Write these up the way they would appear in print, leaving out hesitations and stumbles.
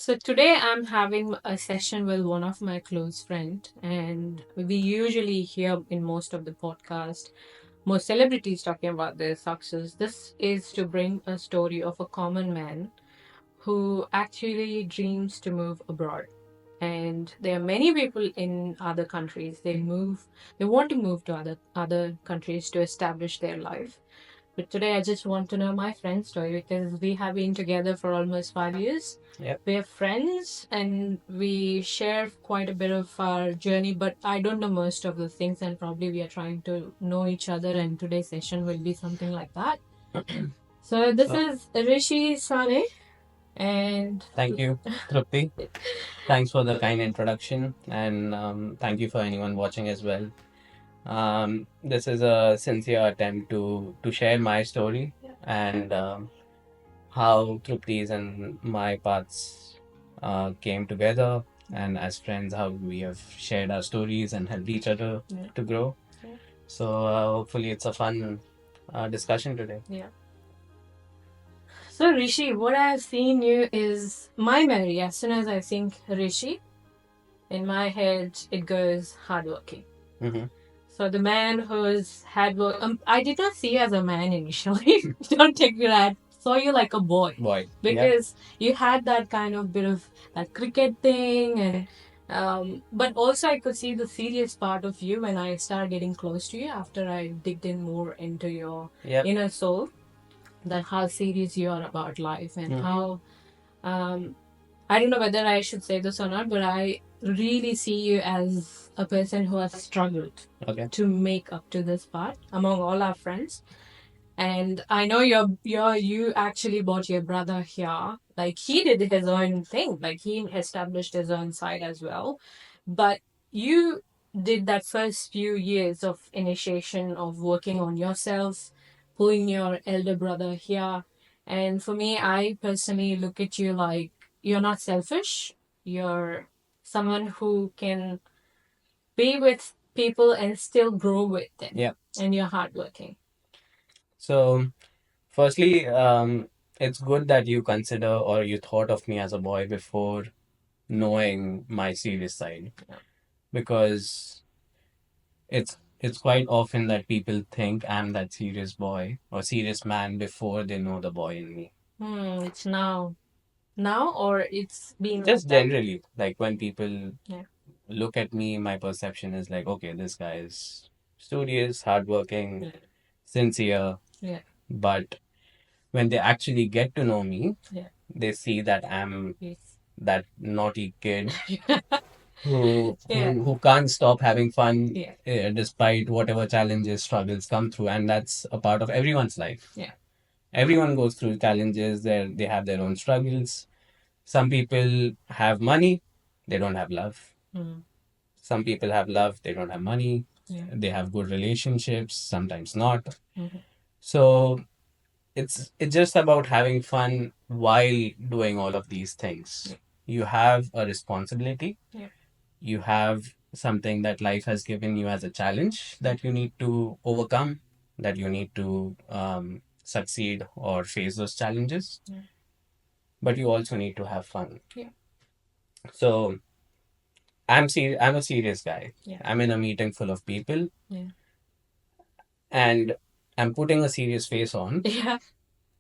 So today I'm having a session with one of my close friends, and we usually hear in most of the podcast most celebrities talking about their success. This is to bring a story of a common man who actually dreams to move abroad. And there are many people in other countries. They want to move to other countries to establish their life. But today I just want to know my friend's story because we have been together for almost 5 years. Yep. We're friends and we share quite a bit of our journey, but I don't know most of the things, and probably we are trying to know each other. And today's session will be something like that. So, this So, is Rishi Sane, and thank you, Trupti. Thanks for the kind introduction, and thank you for anyone watching as well. This is a sincere attempt to share my story and how Trupti's and my paths came together, and as friends, how we have shared our stories and helped each other Yeah. to grow. Yeah. So, hopefully, it's a fun discussion today. Yeah. So, Rishi, what I've seen you is my memory. As soon as I think Rishi, in my head, it goes hardworking. Mm-hmm. So the man who's had work. I did not see you as a man initially. Don't take me that. Saw you like a boy Boy, yeah. because you had that kind of bit of that cricket thing, and but also I could see the serious part of you when I started getting close to you after I digged in more into your Yep. inner soul, that how serious you are about life and how I don't know whether I should say this or not, but I really see you as a person who has struggled Okay. to make up to this part among all our friends. And I know you actually brought your brother here. Like he did his own thing. Like he established his own side as well. But you did that first few years of initiation of working on yourself, pulling your elder brother here. And for me, I personally look at you like you're not selfish. You're someone who can be with people and still grow with them. Yeah. And you're hardworking. So, firstly, it's good that you consider or you thought of me as a boy before knowing my serious side, Yeah. because it's quite often that people think I'm that serious boy or serious man before they know the boy in me. It's now, or it's been Just like that? generally, like when people Yeah. look at me, my perception is like, okay, this guy is studious, hardworking, Yeah. sincere, Yeah. but when they actually get to know me, Yeah. they see that I'm Yes. that naughty kid Yeah. who can't stop having fun Yeah. despite whatever challenges, struggles come through, and that's a part of everyone's life. Yeah. Everyone goes through challenges. They have their own struggles. Some people have money, they don't have love. Mm. Some people have love, they don't have money. Yeah. They have good relationships, sometimes not. Mm-hmm. So it's just about having fun while doing all of these things. Yeah. You have a responsibility. Yeah. You have something that life has given you as a challenge that you need to overcome, that you need to succeed or face those challenges. Yeah. But you also need to have fun. Yeah. So I'm a serious guy. Yeah. I'm in a meeting full of people, Yeah. and I'm putting a serious face on, Yeah.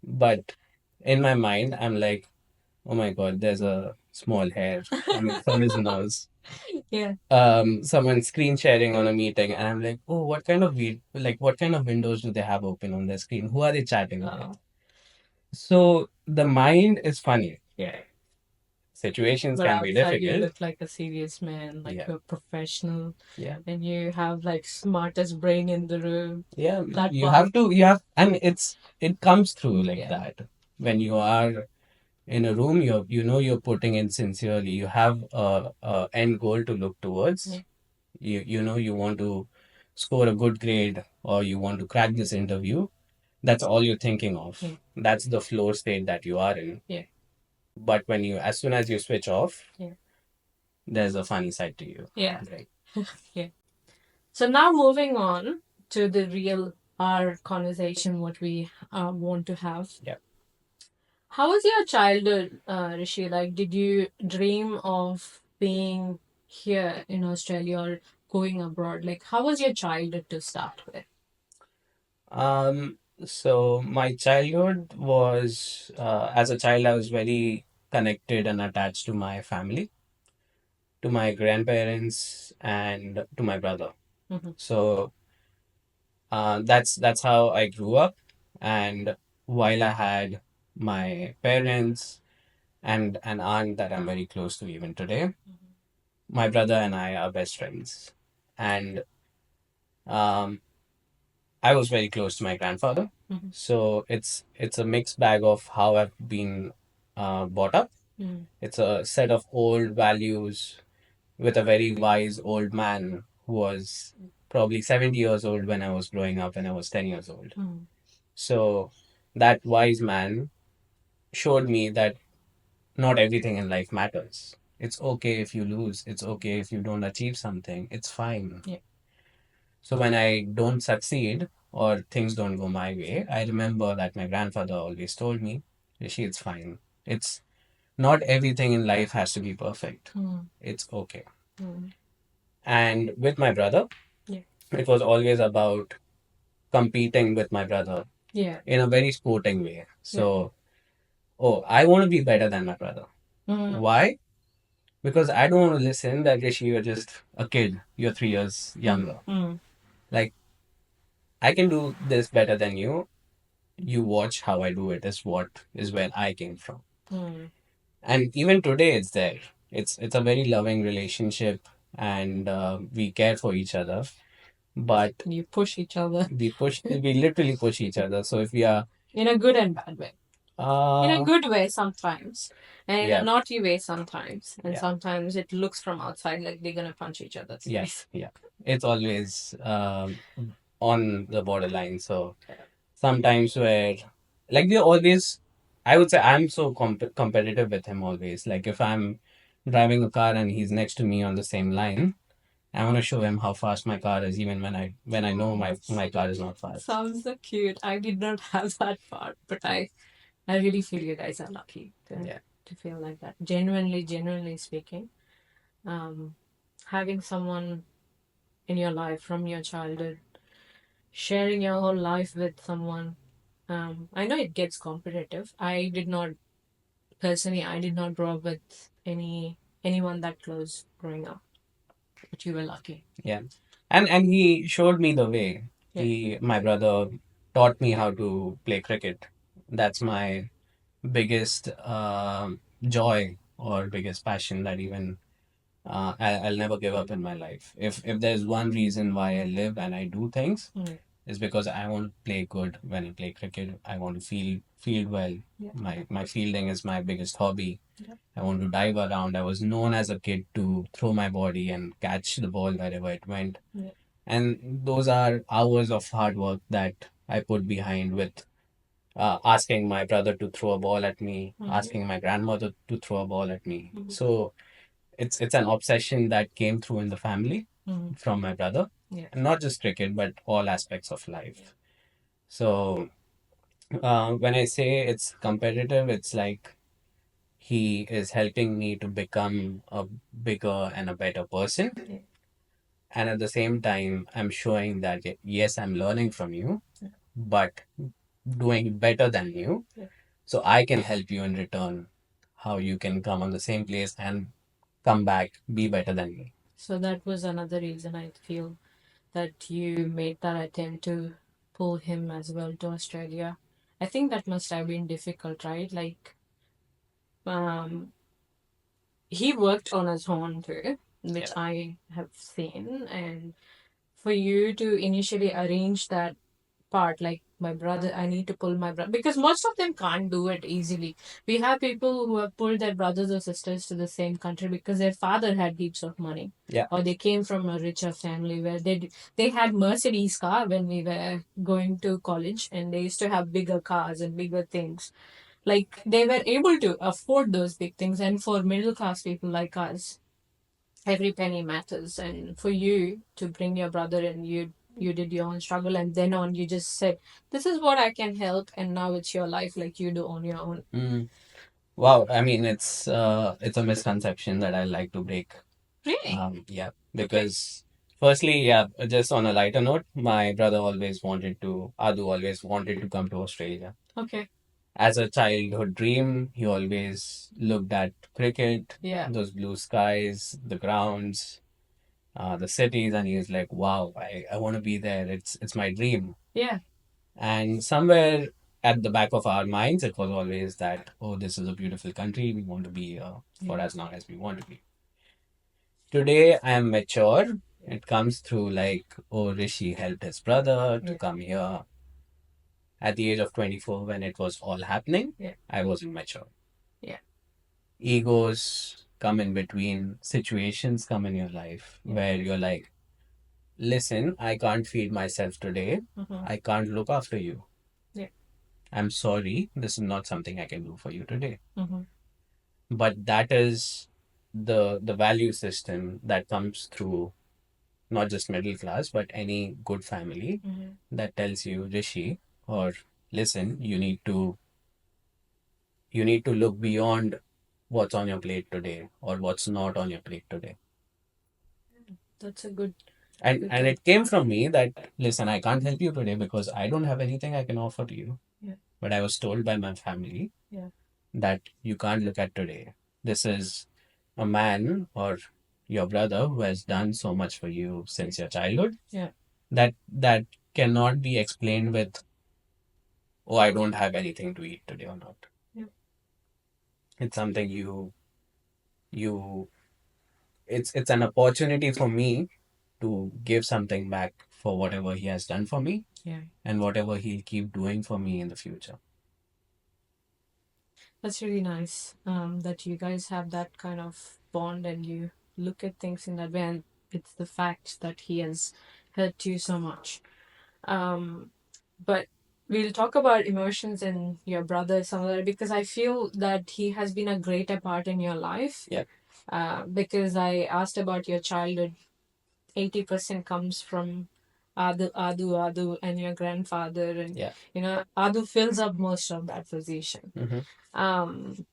but in my mind, I'm like, oh my God, there's a small hair from his nose. Yeah. Someone screen sharing on a meeting, and I'm like, oh, what kind of windows do they have open on their screen? Who are they chatting with? Oh. So the mind is funny. Yeah. Situations But can be outside you difficult. look like a serious man, like Yeah, a professional, yeah, and you have like smartest brain in the room. yeah. That You part. have to, you have, and it comes through like Yeah. that when you are in a room. You're putting in sincerely. You have a end goal to look towards. Yeah. You want to score a good grade or you want to crack this interview. That's all you're thinking of. Yeah. That's the flow state that you are in. Yeah. But as soon as you switch off, Yeah. there's a funny side to you. Yeah. Right. Yeah. So now moving on to the real our conversation, what we want to have. Yeah. How was your childhood, Rishi? Like, did you dream of being here in Australia or going abroad? Like, how was your childhood to start with? So my childhood was, as a child, I was very connected and attached to my family, to my grandparents, and to my brother. Mm-hmm. So that's how I grew up. And while I had my parents and an aunt that I'm very close to even today, my brother and I are best friends. And um, I was very close to my grandfather. Mm-hmm. So it's a mixed bag of how I've been brought up. Mm-hmm. It's a set of old values with a very wise old man who was probably 70 years old when I was growing up, when I was 10 years old. Mm-hmm. So that wise man showed me that not everything in life matters. It's okay if you lose. It's okay if you don't achieve something. It's fine. Yeah. So when I don't succeed or things don't go my way, I remember that my grandfather always told me, Rishi, it's fine. It's not everything in life has to be perfect. Mm-hmm. It's okay. Mm-hmm. And with my brother, Yeah. it was always about competing with my brother Yeah. in a very sporting way. Yeah. So, oh, I want to be better than my brother. Mm-hmm. Why? Because I don't want to listen that Rishi, you're just a kid. You're 3 years younger. Mm-hmm. Like, I can do this better than you. You watch how I do it, is what is where I came from. Mm-hmm. And even today, it's there. It's a very loving relationship, and we care for each other. But You push each other we literally push each other. So if we are, in a good and bad way. In a uh, good way sometimes, and in a yeah, naughty way sometimes. And yeah, sometimes it looks from outside like they're gonna punch each other's yeah, face. yeah, it's always on the borderline. So sometimes where, like, we always, I would say I'm so competitive with him always. Like if I'm driving a car and he's next to me on the same line, I want to show him how fast my car is, even when I know my car is not fast. Sounds so cute. I did not have that part, but I really feel you guys are lucky Yeah, to feel like that. Genuinely speaking, um, having someone in your life from your childhood, sharing your whole life with someone. I know it gets competitive. I did not grow up with anyone that close growing up, but you were lucky. yeah, and he showed me the way. Yeah. My brother taught me how to play cricket. That's my biggest joy or biggest passion that even I'll never give up in my life. If there's one reason why I live and I do things, Mm. is because I want to play good when I play cricket. I want to feel well. Yeah. My fielding is my biggest hobby. Yeah. I want to dive around. I was known as a kid to throw my body and catch the ball wherever it went. Yeah. And those are hours of hard work that I put behind with asking my brother to throw a ball at me, asking my grandmother to throw a ball at me. So it's an obsession that came through in the family from my brother, Yeah. and not just cricket, but all aspects of life. So when I say it's competitive, it's like he is helping me to become a bigger and a better person. Yeah. And at the same time, I'm showing that yes, I'm learning from you, but doing better than you. Yeah. So I can help you in return how you can come on the same place and come back, be better than me. So that was another reason I feel that you made that attempt to pull him as well to Australia. I think that must have been difficult, right? Like, um, he worked on his own too, which Yeah. I have seen, and for you to initially arrange that part, like my brother, I need to pull my brother, because most of them can't do it easily. We have people who have pulled their brothers or sisters to the same country because their father had heaps of money, Yeah. or they came from a richer family where they had Mercedes car when we were going to college, and they used to have bigger cars and bigger things. Like they were able to afford those big things, and for middle class people like us, every penny matters. And for you to bring your brother and you did your own struggle, and then on you just said, "This is what I can help," and now it's your life, like you do on your own. Mm. Wow, I mean, it's a misconception that I like to break. Really? Yeah, because firstly, yeah, just on a lighter note, my brother Adu always wanted to come to Australia. Okay. As a childhood dream, he always looked at cricket, Yeah. those blue skies, the grounds, the cities, and he was like, "Wow, I want to be there. It's my dream." Yeah. And somewhere at the back of our minds, it was always that, "Oh, this is a beautiful country. We want to be here for Yeah. as long as we want to be." Today, I am mature. It comes through like, oh, Rishi helped his brother to Yeah. come here. At the age of 24, when it was all happening, Yeah. I wasn't mature. Yeah. Egos come in between, situations come in your life where you're like, listen, I can't feed myself today. Mhm. I can't look after you. Yeah. I'm sorry, this is not something I can do for you today. Mhm. But that is the value system that comes through not just middle class, but any good family Mhm. that tells you, Rishi, or listen, you need to look beyond what's on your plate today or what's not on your plate today. That's a good. And it came from me that, listen, I can't help you today because I don't have anything I can offer to you. Yeah. But I was told by my family, Yeah. that you can't look at today. This is a man or your brother who has done so much for you since your childhood. Yeah. That cannot be explained with, oh, I don't have anything to eat today or not. Yeah. It's something you it's an opportunity for me to give something back for whatever he has done for me. Yeah. And whatever he'll keep doing for me in the future. That's really nice. That you guys have that kind of bond and you look at things in that way, and it's the fact that he has helped you so much. But we'll talk about emotions and your brother some other, because I feel that he has been a greater part in your life. Yeah. Because I asked about your childhood, 80% comes from Adu, and your grandfather, and Yeah. Adu fills up most of that position. Mm-hmm. Um,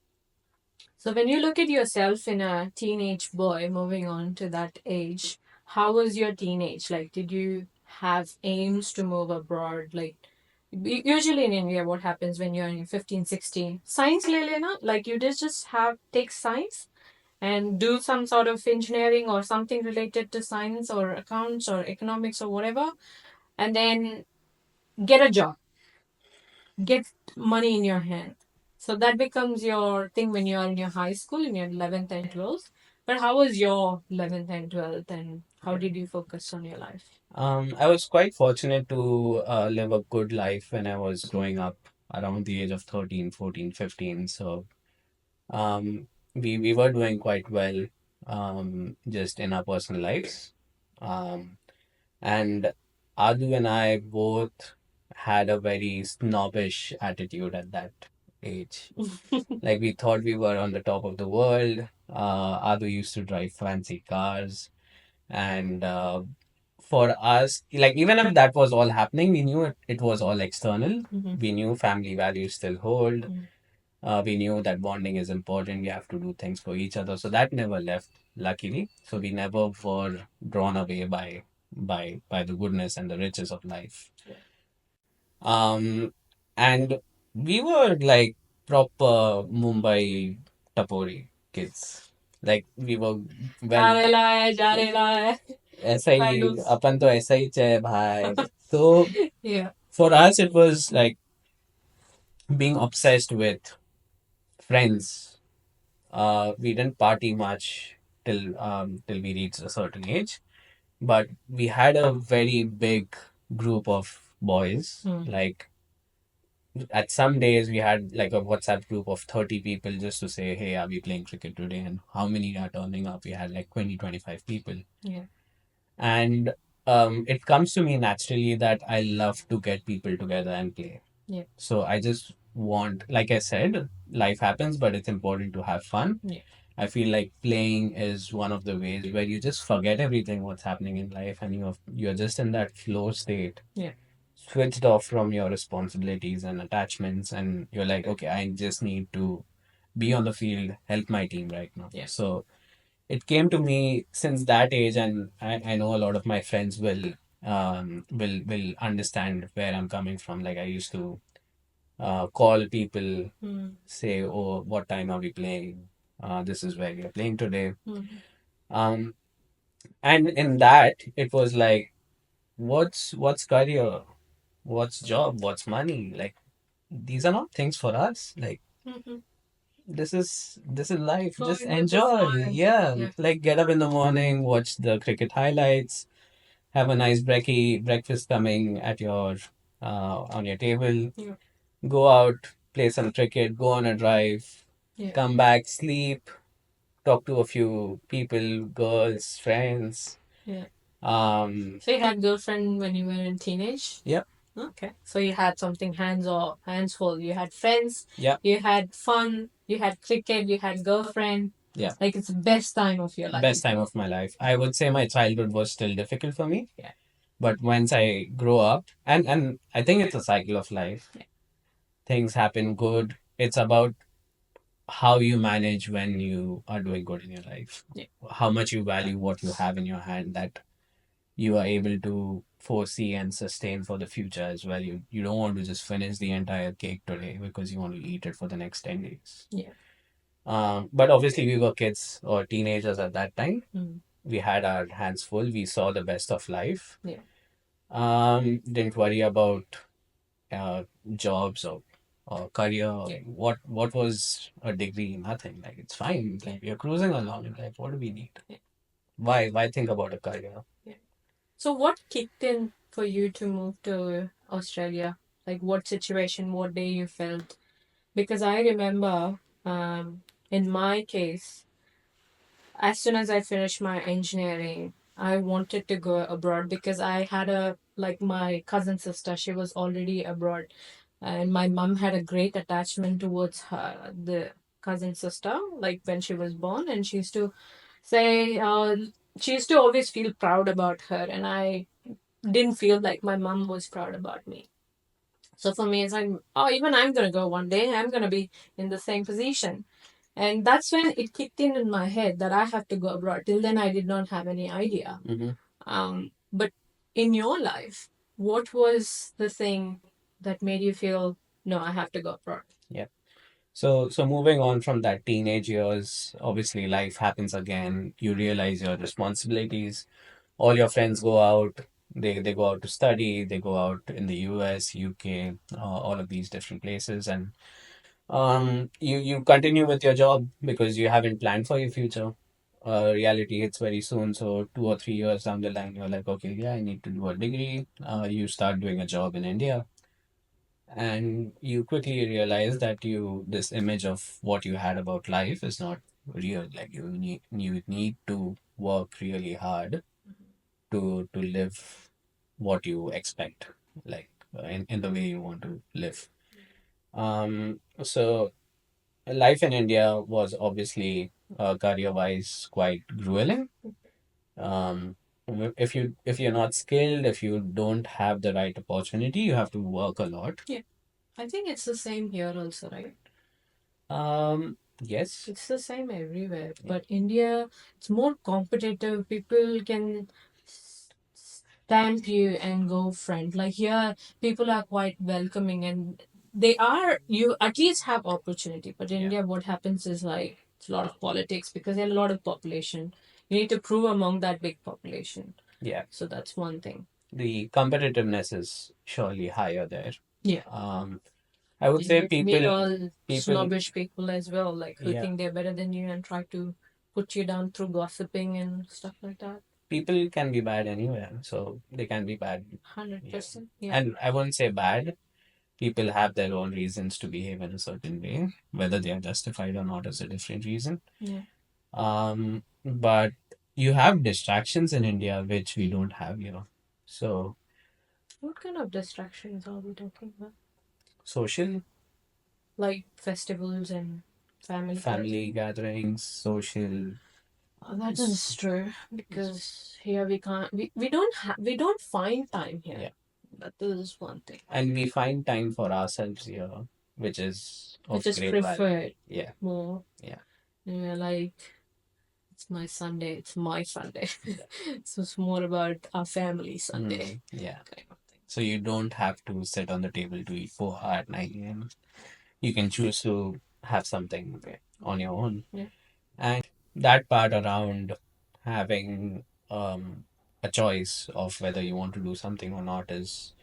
so when you look at yourself in a teenage boy moving on to that age, how was your teenage? Like, did you have aims to move abroad? Like, usually in India, what happens when you're in 15, 16? Science, Lelena? Like, you just have take science and do some sort of engineering or something related to science or accounts or economics or whatever, and then get a job, get money in your hand. So that becomes your thing when you are in your high school, in your 11th and 12th. But how was your 11th and 12th, and how did you focus on your life? I was quite fortunate to live a good life when I was growing up around the age of 13, 14, 15. So um, we were doing quite well just in our personal lives. Um, and Adu and I both had a very snobbish attitude at that age. Like we thought we were on the top of the world. Adu used to drive fancy cars. And for us, like even if that was all happening, we knew it was all external. Mhm. We knew family values still hold. Mhm. We knew that bonding is important. We have to do things for each other. So that never left, luckily. So we never were drawn away by the goodness and the riches of life. Um, and we were like proper Mumbai Tapori kids. Like we were well, जा रे ला है. ऐसा ही Kind of. अपन तो ऐसा ही है भाई. So Yeah. for us it was like being obsessed with friends. We didn't party much till we reached a certain age, but we had a very big group of boys. Like at some days we had like a WhatsApp group of 30 people just to say, hey, are we playing cricket today? And how many are turning up? We had like 20, 25 people. Yeah. And it comes to me naturally that I love to get people together and play. Yeah. So I just want, like I said, life happens, but it's important to have fun. Yeah. I feel like playing is one of the ways where you just forget everything what's happening in life, and you're just in that flow state, Yeah. switched off from your responsibilities and attachments, and you're like, okay, I just need to be on the field, help my team right now. Yeah. So it came to me since that age, and I know a lot of my friends will understand where I'm coming from. Like I used to call people, Mm. say, oh, what time are we playing? This is where we are playing today. Mhm. Um, and in that, it was like, what's career? What's job? What's money? Like these are not things for us. Like Mhm. this is life. Just Going with the enjoy. flow. Yeah. Yeah. Like get up in the morning, watch the cricket highlights, have a nice breakfast coming at your on your table, Yeah. go out, play some cricket, go on a drive, Yeah. come back, sleep, talk to a few people, girls, friends. Yeah. Um, So you had girlfriend when you were in teenage? yep, Okay. So you had something hands full. You had friends, yep, you had fun, you had cricket, you had girlfriend. yeah. Like it's the best time of your Best life. time of my life. I would say my childhood was still difficult for me, Yeah. but once I grow up, and I think it's a cycle of life. Yeah. Things happen good. It's about how you manage when you are doing good in your life, Yeah. how much you value what you have in your hand, that you are able to foresee and sustain for the future as well. You don't want to just finish the entire cake today because you want to eat it for the next 10 days. Yeah. But obviously, we were kids or teenagers at that time. Mm. We had our hands full. We saw the best of life. Yeah. Didn't worry about uh, jobs or career. Or Yeah. what was a degree? Nothing. Like it's fine. Yeah. Like we are cruising along in life. What do we need? Yeah. Why think about a career? Yeah. So what kicked in for you to move to Australia? Like what situation, what day you felt? Because I remember, in my case, as soon as I finished my engineering, I wanted to go abroad because I had my cousin sister, she was already abroad. And my mom had a great attachment towards her, the cousin sister, like when she was born. And say, she used to always feel proud about her. And I didn't feel like my mom was proud about me. So for me, it's like, oh, even I'm going to go one day, I'm going to be in the same position. And that's when it kicked in my head that I have to go abroad. Till then, I did not have any idea. Mm-hmm. But in your life, what was the thing that made you feel, no, I have to go abroad? Yeah. So moving on from that teenage years, obviously life happens again. You realize your responsibilities. All your friends go out. They go out to study. They go out in the US, UK, all of these different places, and you continue with your job because you haven't planned for your future. Reality hits very soon. So 2 or 3 years down the line, you're like, okay, yeah, I need to do a degree. You start doing a job in India, and you quickly realize that this image of what you had about life is not real. Like you need to work really hard to live what you expect, like in the way you want to live. So life in India was obviously career wise quite grueling. um if you're not skilled, if you don't have the right opportunity, you have to work a lot. Yeah, I think it's the same here also, right? Yes. It's the same everywhere. Yeah. But India, it's more competitive. People can stamp you and go front. Like here, people are quite welcoming and you at least have opportunity. But in Yeah. India, what happens is like it's a lot of politics because there's a lot of population. You need to prove among that big population. Yeah. So that's one thing. The competitiveness is surely higher there. Yeah. I would say You meet all people snobbish people as well, like who yeah, think they're better than you and try to put you down through gossiping and stuff like that. people can be bad anywhere, so they can be bad. Yeah. 100%. Yeah. And I wouldn't say bad. People have their own reasons to behave in a certain way. Whether they are justified or not is a different reason. Yeah. But you have distractions in India which we don't have here. So What kind of distractions are we talking about? social, Like festivals and. family gatherings, social. That is true because here we can't we don't find time here. Yeah. That is one thing. And we find time for ourselves here, which is Which of is great value. preferred Yeah. more. Yeah. Yeah, like it's my Sunday, it's my Sunday. Yeah. So it's more about our family Sunday Yeah. kind of thing. So you don't have to sit on the table to eat poha at 9 a.m. You can choose to have something on your own. Yeah. And that part around having a choice of whether you want to do something or not is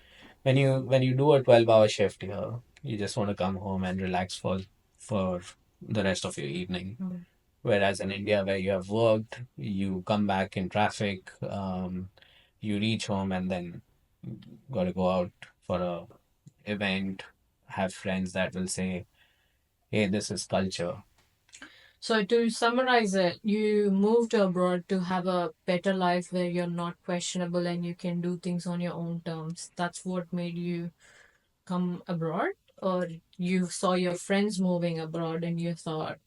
when you do a 12-hour shift here, you just want to come home and relax for the rest of your evening. Whereas in India, where you have worked, you come back in traffic, you reach home and then got to go out for a event, have friends that will say, "Hey, this is culture." So to summarize it, you moved abroad to have a better life where you're not questionable and you can do things on your own terms. That's what made you come abroad? Or you saw your friends moving abroad and you thought,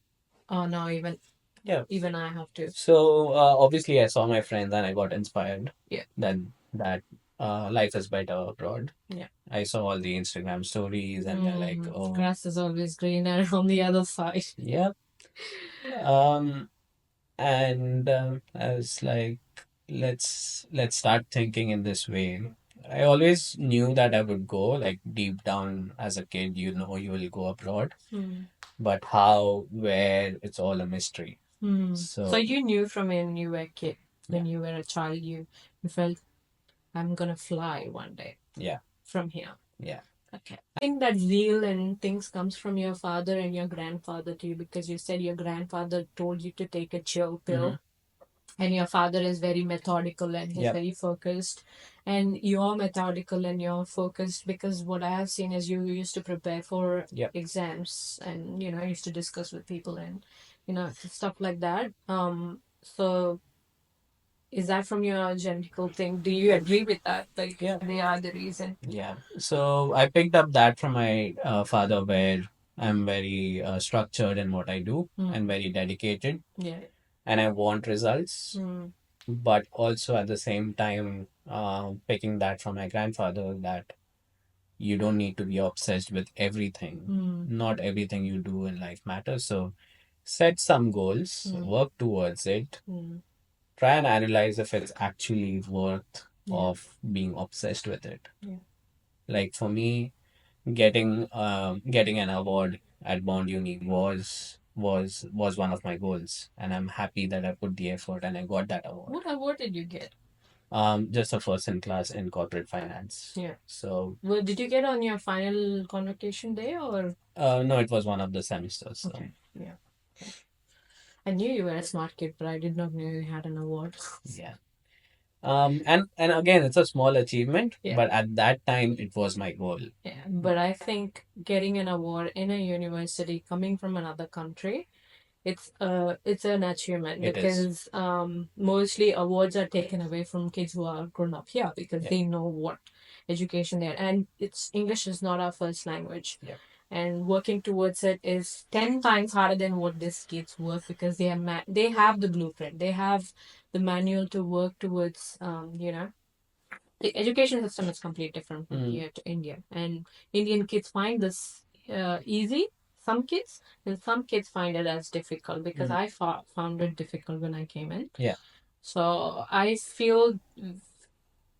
oh no, Yeah. even I have to. So obviously, I saw my friends and I got inspired. Yeah. Then that life is better abroad. Yeah. I saw all the Instagram stories and they're like, oh, grass is always greener on the other side. yeah. Um, and I was like, let's start thinking in this way. I always knew that I would go, like deep down as a kid, you know you will go abroad, but how, where, it's all a mystery. So you knew from when you were a kid, when you were a child, you felt I'm gonna fly one day. Yeah. From here. Yeah. Okay. I think that zeal and things comes from your father and your grandfather too, because you said your grandfather told you to take a chill pill. And your father is very methodical and he's Yep. very focused. And you're methodical and you're focused because what I have seen is you used to prepare for Yep. exams and used to discuss with people and stuff like that. So is that from your genetical thing? Do you agree with that? Like, Yeah. they are the reason. Yeah. So I picked up that from my father, where I'm very structured in what I do and very dedicated, Yeah. and I want results. But also at the same time, picking that from my grandfather, that you don't need to be obsessed with everything. Not everything you do in life matters. So set some goals, work towards it, try and analyze if it's actually worth of being obsessed with it. Like for me, getting an award at Bond Uni was one of my goals, and I'm happy that I put the effort and I got that award. What award did you get? Just a first in class in corporate finance. Yeah. So Well, did you get on your final convocation day or? no, it was one of the semesters. So. Okay. Yeah. Okay. I knew you were a smart kid, but I did not know you had an award. Yeah. And again, it's a small achievement, Yeah. but at that time, it was my goal. Yeah, but I think getting an award in a university coming from another country, it's an achievement It is. because mostly awards are taken away from kids who are grown up here because Yeah. they know what education they are, and it's English is not our first language. Yeah. And working towards it is 10 times harder than what these kids work because they have the blueprint, they have the manual to work towards the education system is completely different from here to India, and Indian kids find this easy. Some kids, and some kids find it as difficult because I found it difficult when I came in. Yeah. So I feel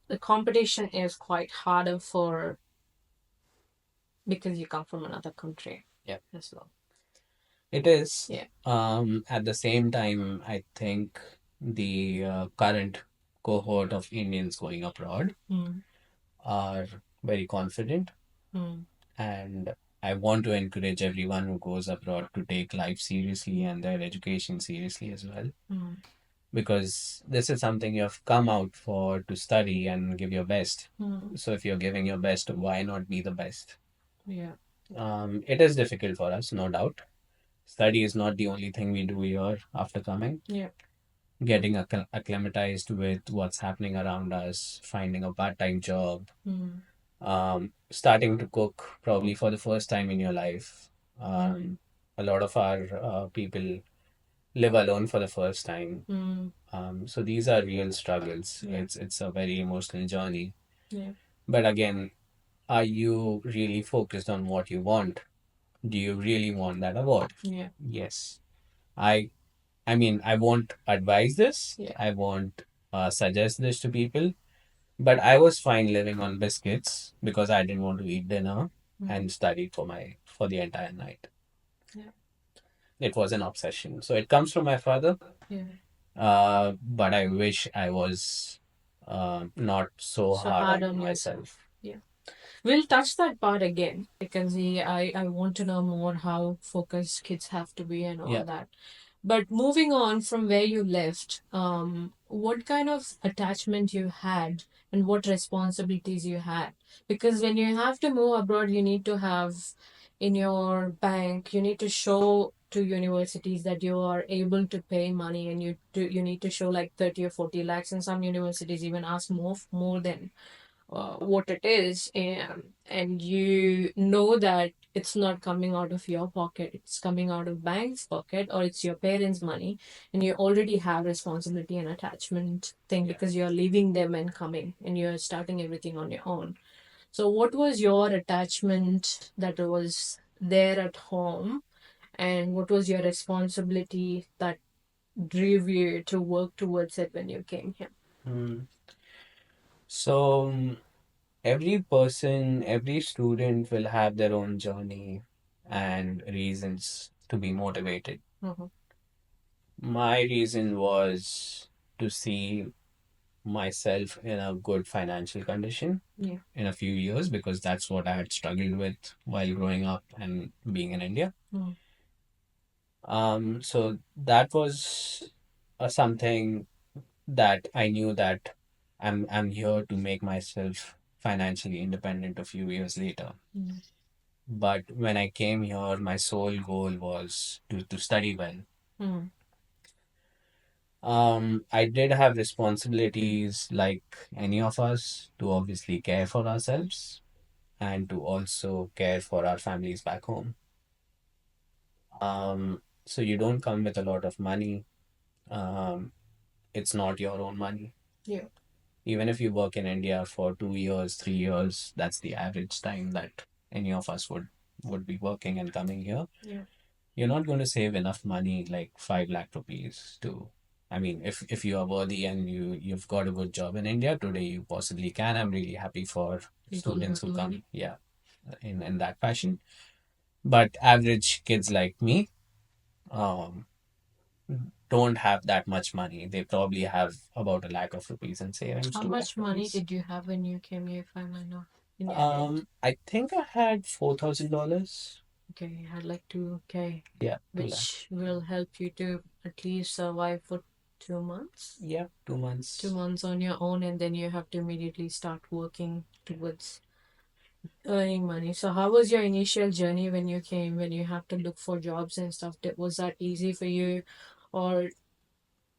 the competition is quite harder because you come from another country. Yeah. As well. It is. Yeah. At the same time, I think the current cohort of Indians going abroad are very confident, and I want to encourage everyone who goes abroad to take life seriously and their education seriously as well. Because this is something you have come out for to study and give your best. So if you're giving your best, why not be the best? Yeah. It is difficult for us, no doubt. Study is not the only thing we do here after coming. Yeah. Getting acclimatized with what's happening around us, finding a part-time job, starting to cook probably for the first time in your life, a lot of our people live alone for the first time. So these are real struggles. Yeah. It's a very emotional journey. Yeah. But again, are you really focused on what you want? Do you really want that award? Yeah. Yes. I I mean, I won't advise this. Yeah. I won't suggest this to people. But I was fine living on biscuits because I didn't want to eat dinner and study for the entire night. Yeah. It was an obsession. So it comes from my father. Yeah. But I wish I was not so So hard hard on on yourself. myself. Yeah. We'll touch that part again because I want to know more how focused kids have to be and all Yeah. that. But moving on from where you left, what kind of attachment you had and what responsibilities you had? Because when you have to move abroad, you need to have in your bank, you need to show to universities that you are able to pay money, and you need to show like 30 or 40 lakhs, and some universities even ask more than what it is, and you know that it's not coming out of your pocket, it's coming out of bank's pocket, or it's your parents money, and you already have responsibility and attachment thing Yeah. because you're leaving them and coming and you're starting everything on your own. So what was your attachment that was there at home, and what was your responsibility that drove you to work towards it when you came here? Mm. So every person, every student will have their own journey and reasons to be motivated. Mm-hmm. My reason was to see myself in a good financial condition Yeah. in a few years because that's what I had struggled with while growing up and being in India. Mm. So that was something that I knew that I'm here to make myself financially independent a few years later. Mm. But when I came here, my sole goal was to study well. Mm. I did have responsibilities like any of us to obviously care for ourselves and to also care for our families back home. So you don't come with a lot of money. Um, it's not your own money. Yeah. Even if you work in India for 2 years, 3 years, that's the average time that any of us would be working and coming here. Yeah. You're not going to save enough money like 5 lakh rupees to. I mean, if you are worthy and you've got a good job in India today, you possibly can. I'm really happy for People who are students who doing come, it. yeah, in that fashion. But average kids like me, um, don't have that much money. They probably have about 1 lakh of rupees in savings, How 2 lakh much money rupees. did you have when you came here, if I may know, in your head? I think I had $4,000. Okay, you had like 2K, Yeah, 2 lakh. which will help you to at least survive for 2 months. Yeah, 2 months. 2 months on your own, and then you have to immediately start working towards earning money. So, how was your initial journey when you came, when you have to look for jobs and stuff? Was that easy for you, or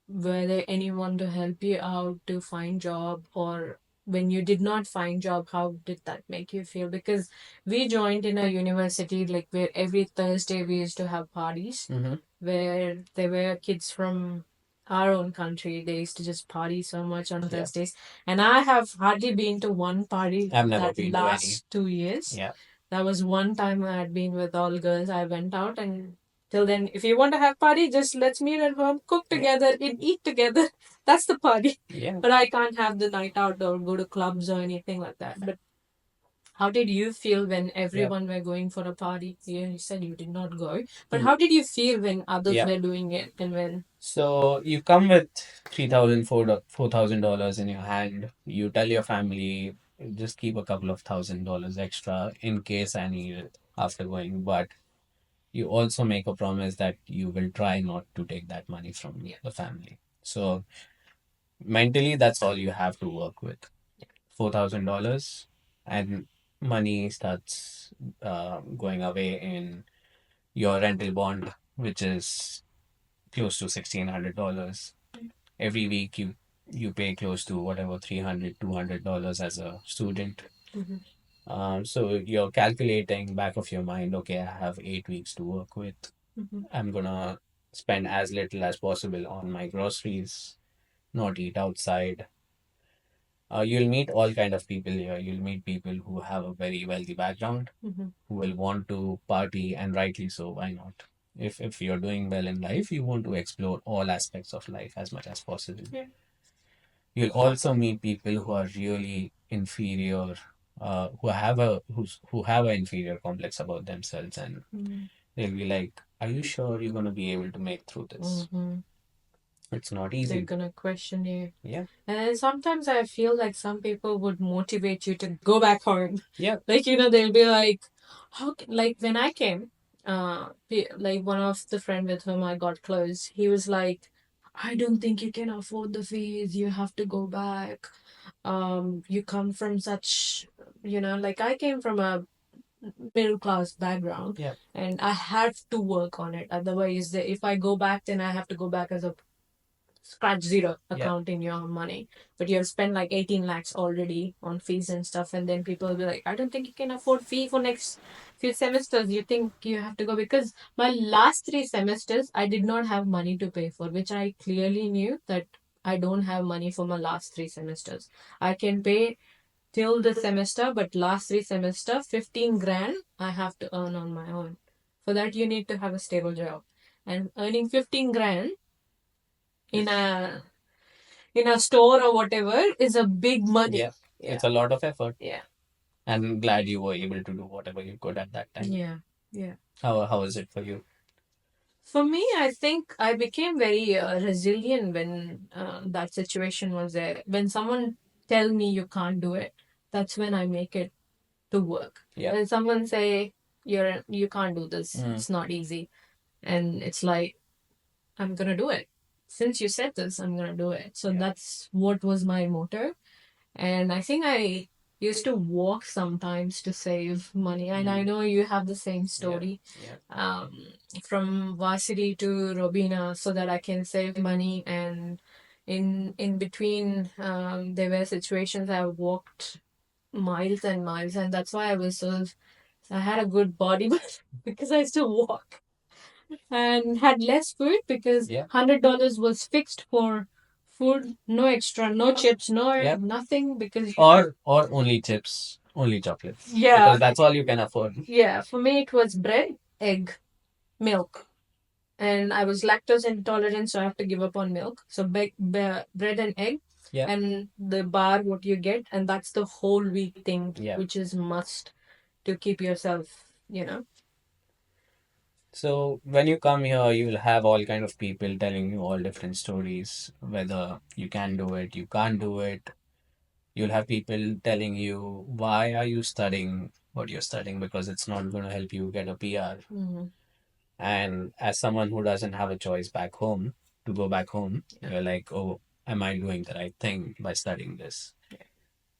were there anyone to help you out to find job, or when you did not find job, how did that make you feel? Because we joined in a university like where every Thursday we used to have parties Mm-hmm. where there were kids from our own country. They used to just party so much on Yeah. Thursdays, and I have hardly been to one party I've never that been to any. last 2 years. Yeah. That was one time I had been with all girls. I went out, and till then, if you want to have party, just let's meet at home, cook Yeah. together, and eat together. That's the party. Yeah. But I can't have the night out or go to clubs or anything like that. But how did you feel when everyone were going for a party? You said you did not go, but Mm. how did you feel when others Yeah. were doing it, and when? So you come with $3,000 in your hand. You tell your family, just keep a couple of $1,000 extra in case I need it after going. But you also make a promise that you will try not to take that money from the family. So mentally, that's all you have to work with. $4,000, and money starts going away in your rental bond, which is close to $1,600. Every week you pay close to whatever $300, $200 as a student. Mm-hmm. So you're calculating back of your mind, okay, I have 8 weeks to work with. Mhm. I'm gonna spend as little as possible on my groceries, not eat outside. You'll meet all kind of people here. You'll meet people who have a very wealthy background, Mhm. who will want to party, and rightly so. Why not? If you're doing well in life, you want to explore all aspects of life as much as possible. Yeah. You'll also meet people who are really inferior, who have an inferior complex about themselves, and Mm. they'll be like, "Are you sure you're gonna be able to make through this? Mhm. It's not They're easy." gonna question you. Yeah, And then sometimes I feel like some people would motivate you to go back home. yeah, Like, they'll be like, like when I came, like one of the friend with whom I got close, he was like, I don't think you can afford the fees. You have to go back. You come from such, like I came from a middle class background, yeah, and I have to work on it. Otherwise, if I go back, then I have to go back as a scratch zero yeah. account in your money. But you have spent like 18 lakhs already on fees and stuff, and then people will be like, I don't think you can afford fee for next few semesters. You think you have to go? Because my last 3 semesters I did not have money to pay for, which I clearly knew that I don't have money for my last 3 semesters. I can pay till the semester, but last 3 semester, 15 grand I have to earn on my own. For that, you need to have a stable job. And earning 15 grand in a store or whatever is a big money. Yeah, Yeah. it's a lot of effort. Yeah. And glad you were able to do whatever you could at that time. Yeah. Yeah. How is it for you? For me, I think I became very resilient when that situation was there. When someone tell me you can't do it, that's when I make it to work. Yeah. When someone say you can't do this, Mm. it's not easy, and it's like I'm gonna do it. Since you said this, I'm gonna do it. So Yeah. that's what was my motto. And I think I used to walk sometimes to save money. And I know you have the same story. Yeah. From Varsity to Robina so that I can save money. And in between, there were situations I walked miles and miles. And that's why I had a good body because I used to walk and had less food because Yeah. $100 was fixed for food, no extra, no chips, no Yeah. nothing because Or only chips, only chocolates. yeah, Because that's all you can afford. yeah. For me, it was bread, egg, milk, and I was lactose intolerant, so I have to give up on milk. So bread and egg, Yeah. and the bar what you get, and that's the whole week thing, Yeah. which is must to keep yourself, So when you come here, you will have all kind of people telling you all different stories, whether you can do it, you can't do it. You'll have people telling you, why are you studying what you're studying? Because it's not going to help you get a PR. Mm-hmm. And as someone who doesn't have a choice back home to go back home, you're like, oh, am I doing the right thing by studying this?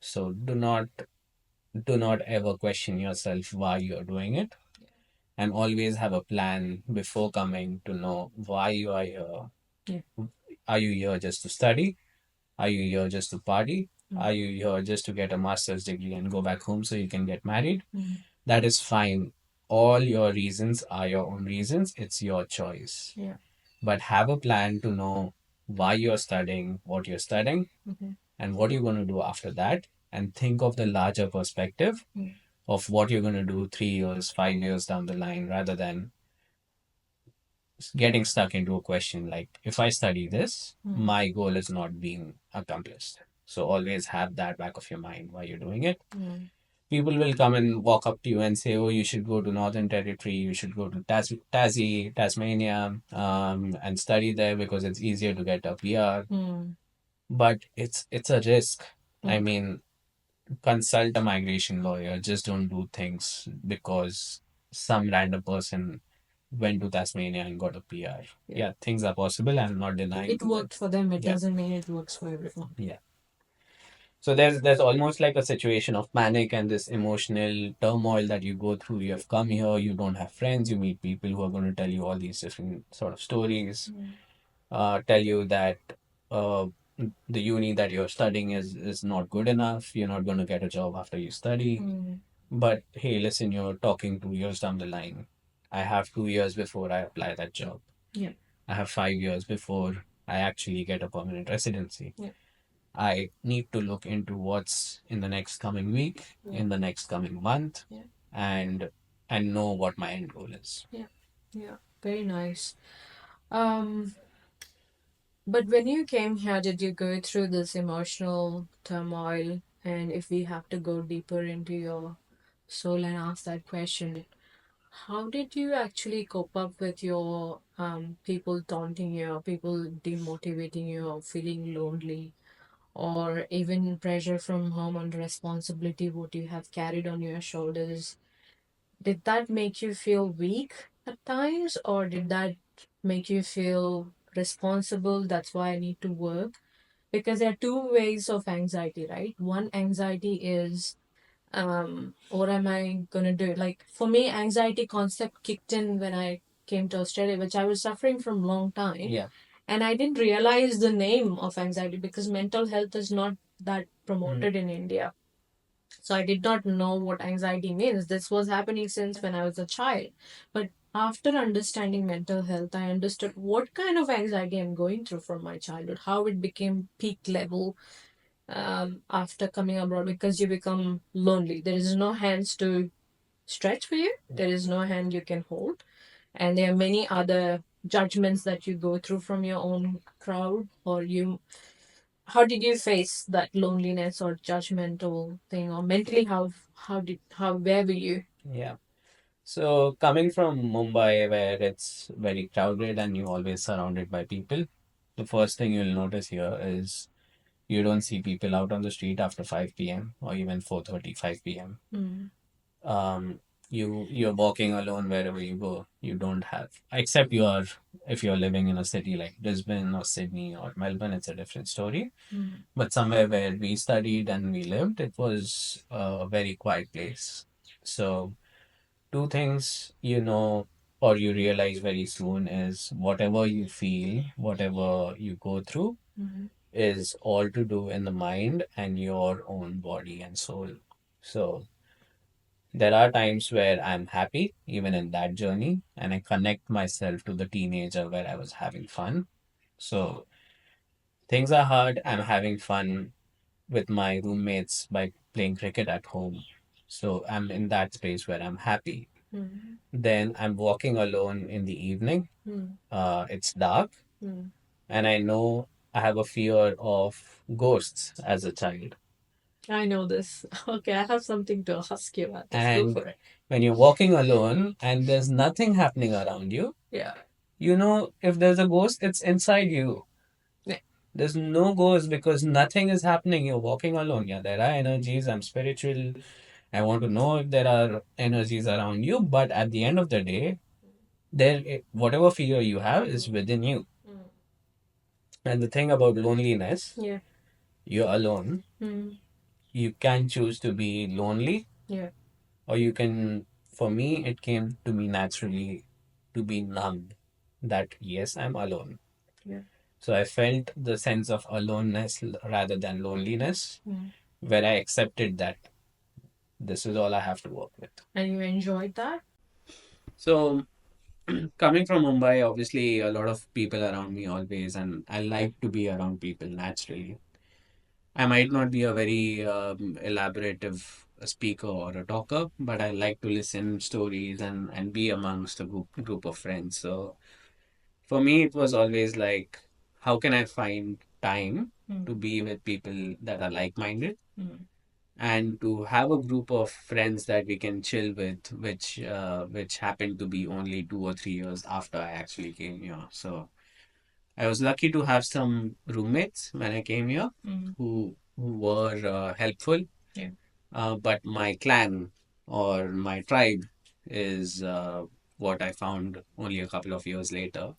So do not ever question yourself why you're doing it, and always have a plan before coming to know why you are here. Yeah. Are you here just to study? Are you here just to party? Are you here just to get a master's degree and go back home so you can get married? That is fine. All your reasons are your own reasons. It's your choice. Yeah. But have a plan to know why you're studying, what you're studying, and what you're going to do after that. And think of the larger perspective of what you're going to do 3 years, 5 years down the line, rather than getting stuck into a question like, if I study this, my goal is not being accomplished. So always have that back of your mind while you're doing it. People will come and walk up to you and say, oh, you should go to Northern Territory, you should go to Tassie, Tasmania, and study there because it's easier to get a PR. But it's a risk. I mean, consult a migration lawyer. Just don't do things because some random person went to Tasmania and got a PR. Yeah, things are possible. I'm not denying. It worked for them. It Yeah. doesn't mean it works for everyone. Yeah. So there's almost like a situation of panic and this emotional turmoil that you go through. You have come here, you don't have friends, you meet people who are going to tell you all these different sort of stories, tell you that uh, the uni that you're studying is not good enough. You're not going to get a job after you study. But hey, listen, you're talking 2 years down the line. I have 2 years before I apply that job. Yeah. I have 5 years before I actually get a permanent residency. Yeah. I need to look into what's in the next coming week, Yeah. in the next coming month, Yeah. and know what my end goal is. Yeah. Yeah. Very nice. Um, but when you came here, did you go through this emotional turmoil? And if we have to go deeper into your soul and ask that question, how did you actually cope up with your people taunting you, or people demotivating you, or feeling lonely, or even pressure from home and responsibility what you have carried on your shoulders? Did that make you feel weak at times, or did that make you feel responsible? That's why I need to work. Because there are two ways of anxiety, right? One anxiety is what am I gonna do? Like for me, anxiety concept kicked in when I came to Australia, which I was suffering from long time. Yeah. And I didn't realize the name of anxiety because mental health is not that promoted in India. So I did not know what anxiety means. This was happening since when I was a child. But after understanding mental health, I understood what kind of anxiety I'm going through from my childhood, how it became peak level after coming abroad, because you become lonely. There is no hands to stretch for you, there is no hand you can hold, and there are many other judgments that you go through from your own crowd or you. How did you face that loneliness or judgmental thing, or mentally how where were you? Yeah. So coming from Mumbai, where it's very crowded and you're always surrounded by people, the first thing you'll notice here is you don't see people out on the street after 5 p.m. or even 4:30, 5 p.m. Mm. Um, you're walking alone wherever you go. You don't have, except you are if you're living in a city like Brisbane or Sydney or Melbourne, it's a different story. Mm. But somewhere where we studied and we lived, it was a very quiet place. So two things or you realize very soon is whatever you feel, whatever you go through Mm. is all to do in the mind and your own body and soul. So there are times where I'm happy, even in that journey, and I connect myself to the teenager where I was having fun. So things are hard. I'm having fun with my roommates by playing cricket at home. So I'm in that space where I'm happy. Mm. Then I'm walking alone in the evening. Mm. It's dark, Mm. and I know I have a fear of ghosts as a child. I know this. Okay, I have something to ask you about this. Go And for it. when you're walking alone and there's nothing happening around you, Yeah. if there's a ghost, it's inside you. Yeah. There's no ghost because nothing is happening. You're walking alone. Yeah, there are energies. I'm spiritual. I want to know if there are energies around you. But at the end of the day, whatever fear you have is within you. Mm. And the thing about loneliness, Yeah. you're alone. Mm. You can choose to be lonely, Yeah. or you can, for me, it came to me naturally to be numb that, yes, I'm alone. Yeah. So I felt the sense of aloneness rather than loneliness, Mm. where I accepted that this is all I have to work with. And you enjoyed that? So, coming from Mumbai, obviously, a lot of people around me always, and I like to be around people naturally. I might not be a very elaborative speaker or a talker, but I like to listen stories and be amongst a group of friends. So for me, it was always like, how can I find time to be with people that are like-minded Mm. and to have a group of friends that we can chill with, which happened to be only 2 or 3 years after I actually came here. So I was lucky to have some roommates when I came here Mm. who were helpful. Yeah. But my clan or my tribe is what I found only a couple of years later.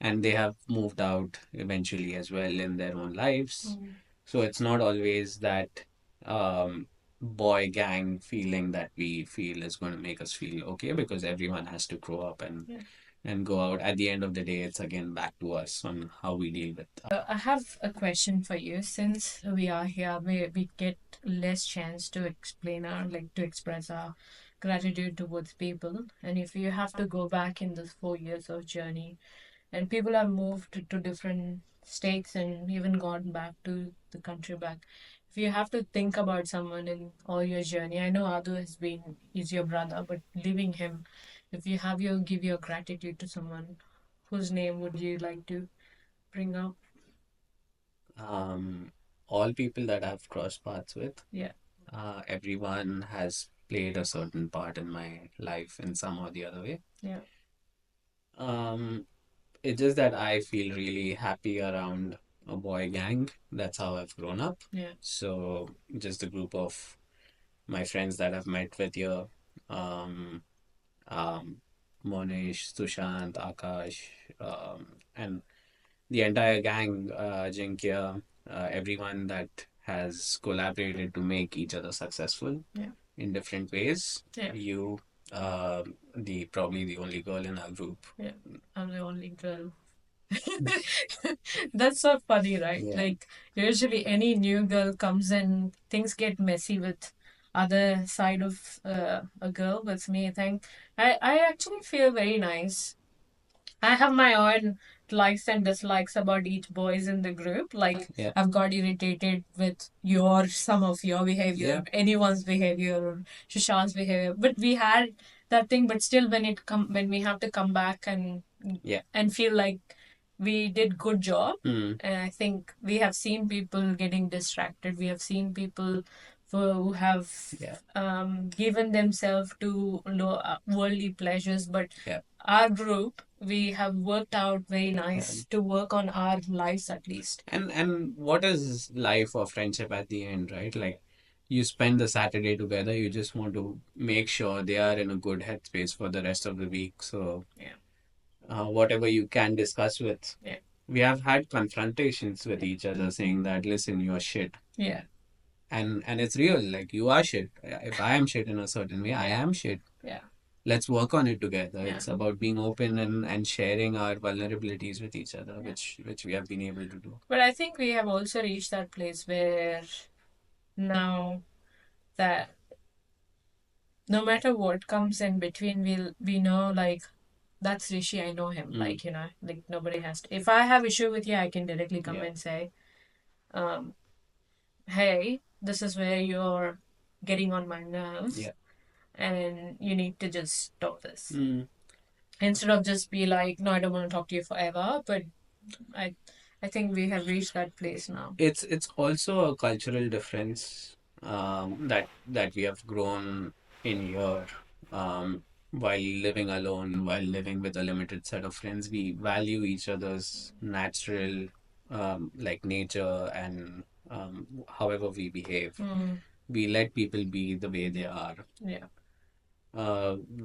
And they have moved out eventually as well in their own lives. Mm. So it's not always that um, boy gang feeling that we feel is going to make us feel okay because everyone has to grow up Yeah. and go out. At the end of the day, it's again back to us on how we deal with. I have a question for you. Since we are here, we get less chance to explain our, like, to express our gratitude towards people. And if you have to go back in this 4 years of journey, and people have moved to different states and even gone back to the country back. If you have to think about someone in all your journey, I know Adu is your brother, but leaving him, if you have your give your gratitude to someone, whose name would you like to bring up? Um, all people that I've crossed paths with, Yeah, everyone has played a certain part in my life in some or the other way. yeah, Um, it's just that I feel really happy around a boy gang. That's how I've grown up. yeah. So just a group of my friends that I've met with here, um, um, Monish, Sushant, Akash, and the entire gang, Jinkya, everyone that has collaborated to make each other successful Yeah. in different ways. Yeah. You, the probably the only girl in our group. Yeah, I'm the only girl. That's so funny, right? Yeah. Like, usually any new girl comes in, things get messy with other side of a girl. With me, I actually feel very nice. I have my own likes and dislikes about each boys in the group. Like, Yeah. I've got irritated with some of your behavior, Yeah. anyone's behavior, or Shashank's behavior. But we had that thing. But still, when we have to come back Yeah. and feel like we did good job. Mm. And I think we have seen people getting distracted. We have seen people who have Yeah. given themselves to worldly pleasures, but Yeah. our group, we have worked out very nice to work on our lives at least. And what is life or friendship at the end, right? Like you spend the Saturday together, you just want to make sure they are in a good headspace for the rest of the week. So Yeah. whatever you can discuss with. Yeah. We have had confrontations with each other saying that, listen, you're shit. Yeah. And it's real, like you are shit. If I am shit in a certain way, I am shit. Yeah. Let's work on it together. Yeah. It's about being open and sharing our vulnerabilities with each other, Yeah. which we have been able to do. But I think we have also reached that place where now that no matter what comes in between, we know like that's Rishi, I know him. Like, like nobody has to. If I have issue with you, I can directly come and say, um, hey, this is where you're getting on my nerves. Yeah. And you need to just stop this. Mm. Instead of just be like, no, I don't want to talk to you forever. But I I think we have reached that place now. It's also a cultural difference that we have grown in here. While living alone, while living with a limited set of friends, we value each other's natural, like nature and however we behave. Mm. We let people be the way they are, Yeah.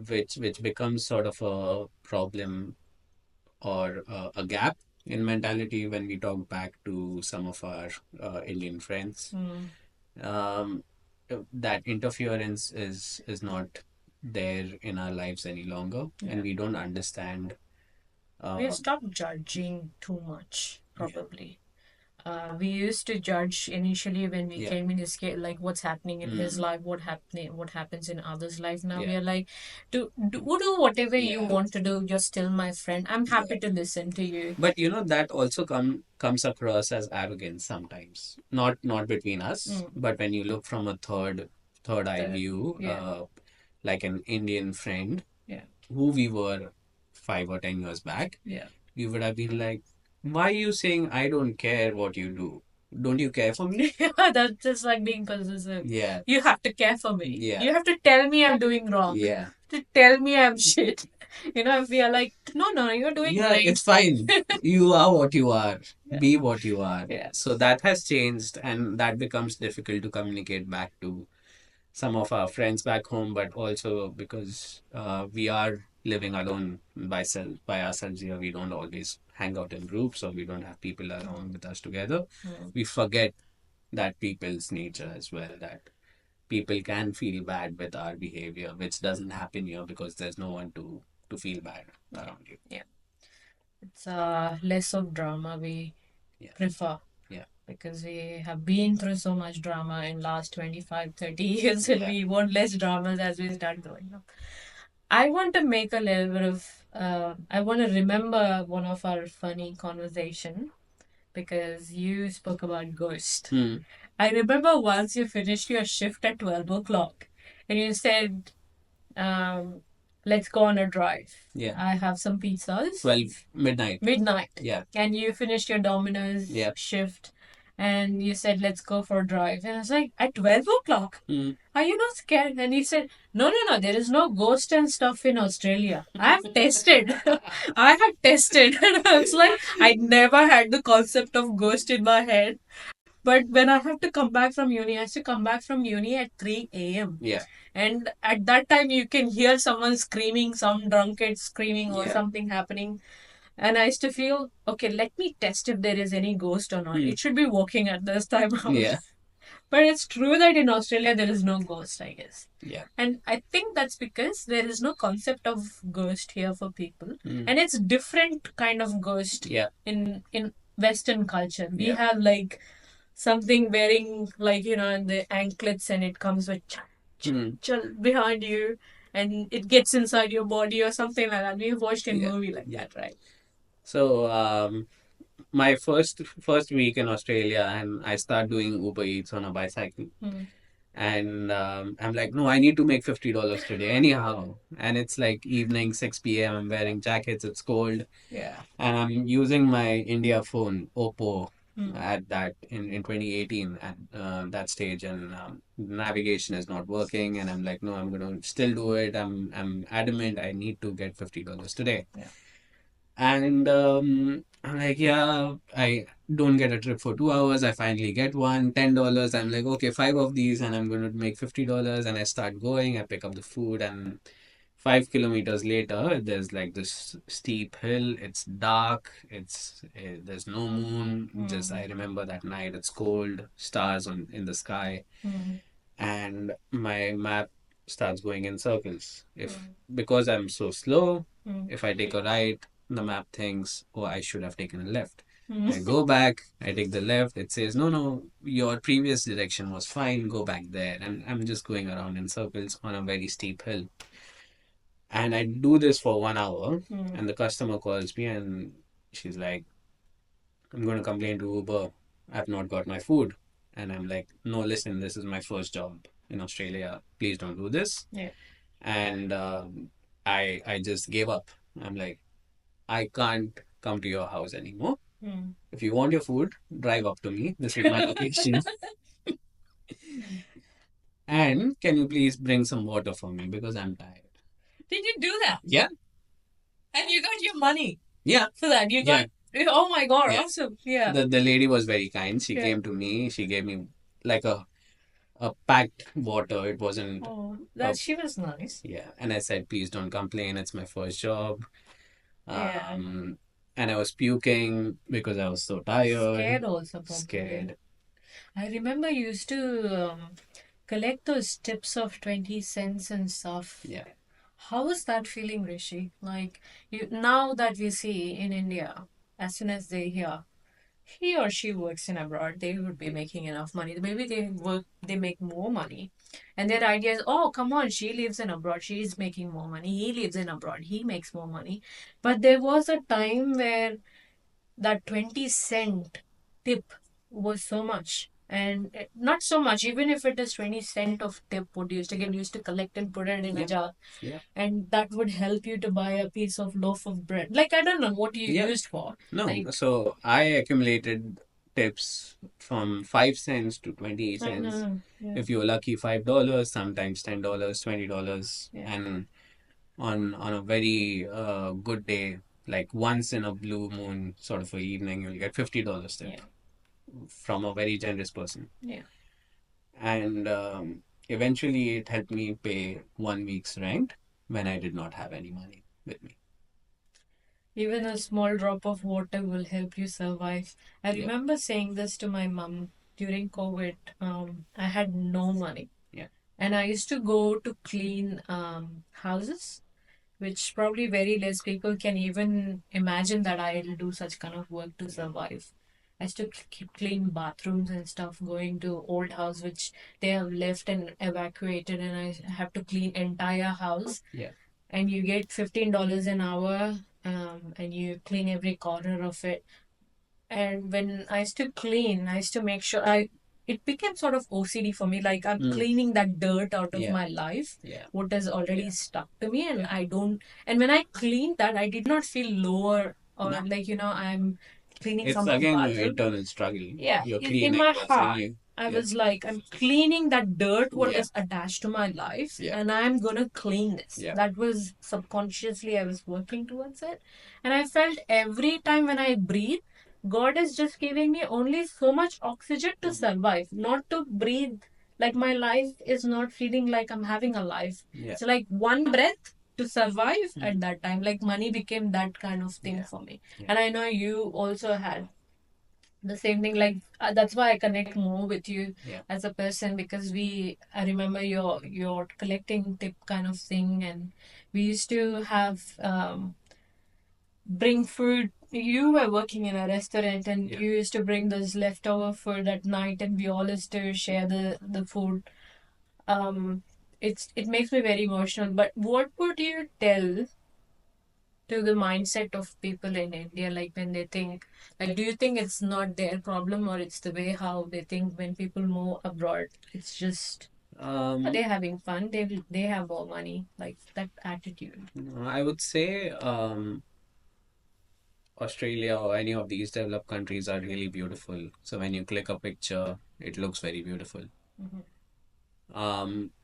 which becomes sort of a problem or a gap in mentality when we talk back to some of our Indian friends. Um, that interference is not there in our lives any longer, and we don't understand. We have stopped judging too much, Yeah. probably. We used to judge initially when we Yeah. came in his case, like what's happening in his Mm. life, what happens in others' life. Now we Yeah. are like, do whatever you Yeah. want to do. You're still my friend. I'm happy to listen to you. But that also comes across as arrogance sometimes. Not between us, but when you look from a third eye view, Yeah. like an Indian friend, Yeah. who we were 5 or 10 years back, Yeah. we would have been like, why are you saying I don't care what you do? Don't you care for me? That's just like being possessive. Yeah. You have to care for me. Yeah. You have to tell me I'm doing wrong. Yeah. To tell me I'm shit. If we are like, no, you're doing Yeah, great. it's fine. You are what you are. Yeah. Be what you are. Yeah. So that has changed, and that becomes difficult to communicate back to some of our friends back home, but also because we are living alone by ourselves here. We don't always hang out in groups, or we don't have people around with us together. We forget that people's nature as well, that people can feel bad with our behavior, which doesn't happen here because there's no one to feel bad around you. Yeah. It's less of drama we Yeah. prefer. Yeah. because we have been through so much drama in last 25, 30 years, and Yeah. we want less dramas as we start growing up. I want to make a little bit of, I want to remember one of our funny conversation because you spoke about ghost. Hmm. I remember once you finished your shift at 12 o'clock and you said, um, let's go on a drive. Yeah. I have some pizzas. 12 midnight. Midnight. Yeah. And you finished your Domino's Yeah. shift and you said, let's go for a drive. And I was like, at 12 o'clock? Hmm. Are you not scared? And he said, no, no, no, there is no ghost and stuff in Australia. I have tested. I have tested. And I was like, I never had the concept of ghost in my head. But when I have to come back from uni, I used to come back from uni at 3 a.m. Yeah. And at that time, you can hear someone screaming, some drunk kid screaming, or Yeah. something happening. And I used to feel, okay, let me test if there is any ghost or not. Hmm. It should be working at this time out. Yeah. But it's true that in Australia there is no ghost, I guess. Yeah. And I think that's because there is no concept of ghost here for people. Hmm. And it's different kind of ghost Yeah. in Western culture. We Yeah. have like something wearing like, the anklets and it comes with Hmm. behind you and it gets inside your body or something like that. We've watched a Yeah. movie like that, right? So, my first week in Australia, and I start doing Uber Eats on a bicycle. And I'm like, no, I need to make $50 today, anyhow. And it's like evening, 6 p.m. I'm wearing jackets, it's cold. Yeah. And I'm using my India phone, Oppo, at that in 2018 at that stage, and navigation is not working. And I'm like, no, I'm gonna still do it. I'm adamant. I need to get $50 today. Yeah. And I'm like, yeah, I don't get a trip for 2 hours. I finally get one, $10. I'm like, okay, five of these, and I'm going to make $50. And I start going. I pick up the food, and 5 kilometers later, there's like this steep hill. It's dark. There's no moon. Just I remember that night. It's cold. Stars in the sky, and my map starts going in circles. Because I'm so slow, if I take a right, the map thinks, oh, I should have taken a left. I go back, I take the left, it says, no, no, your previous direction was fine, go back there. And I'm just going around in circles on a very steep hill. And I do this for 1 hour, and the customer calls me and she's like, I'm going to complain to Uber. I've not got my food. And I'm like, no, listen, this is my first job in Australia. Please don't do this. Yeah. And I just gave up. I'm like, I can't come to your house anymore. If you want your food, drive up to me. This is my location. And can you please bring some water for me because I'm tired? Did you do that? Yeah. And you got your money Yeah. for that? You got, oh my God, Yeah. awesome. Yeah. The lady was very kind. She Yeah. came to me. She gave me like a packed water. It wasn't. Oh, that she was nice. Yeah. And I said, please don't complain. It's my first job. Yeah. And I was puking because I was so tired. Scared also, probably. Scared. I remember you used to collect those tips of 20 cents and stuff. Yeah. How was that feeling, Rishi? Like, now that we see in India, as soon as they hear he or she works in abroad, they would be making enough money. Maybe they make more money. And their idea is, oh, come on, she lives in abroad, she's making more money. He lives in abroad, he makes more money. But there was a time where that 20 cent tip was so much. And not so much, even if it is 20 cent of tip, what you used to collect and put it in a jar. Yeah. And that would help you to buy a piece of loaf of bread. Like, I don't know what you used for. No, Like, so I accumulated tips from 5 cents to 20 cents. yeah. If you're lucky, $5, sometimes $10, $20. Yeah. And on a very good day, like once in a blue moon sort of a evening, you'll get $50 tip from a very generous person. Yeah. And eventually it helped me pay 1 week's rent when I did not have any money with me. Even a small drop of water will help you survive. I Yeah. remember saying this to my mom during COVID. I had no money. Yeah. And I used to go to clean houses, which probably very less people can even imagine that I'll do such kind of work to survive. I used to keep clean bathrooms and stuff, going to old house which they have left and evacuated, and I have to clean entire house. Yeah. And you get $15 an hour, and you clean every corner of it. And when I used to clean, I used to make sure it became sort of OCD for me. Like I'm cleaning that dirt out of Yeah. my life, Yeah. what has already Yeah. stuck to me, and Yeah. I don't. And when I cleaned that, I did not feel lower or No. like I'm cleaning It's someone's again an bathroom. internal struggle. Yeah, You're in cleaning my what's in heart, you. I Yeah. was like, I'm cleaning that dirt, what Yeah. is attached to my life, Yeah. and I'm gonna clean this. Yeah. That was subconsciously I was working towards it. And I felt every time when I breathe, God is just giving me only so much oxygen to survive, not to breathe. Like my life is not feeling like I'm having a life. Yeah. It's like one breath to survive at that time. Like money became that kind of thing for me. Yeah. And I know you also had the same thing. Like that's why I connect more with you as a person, because I remember your collecting tip kind of thing, and we used to have bring food. You were working in a restaurant, and you used to bring those leftover food at night, and we all used to share the food. um it makes me very emotional. But what would you tell to the mindset of people in India, like when they think, like, do you think it's not their problem, or it's the way how they think when people move abroad? It's just they're having fun. They have more money, like that attitude. I would say Australia or any of these developed countries are really beautiful. So when you click a picture, it looks very beautiful.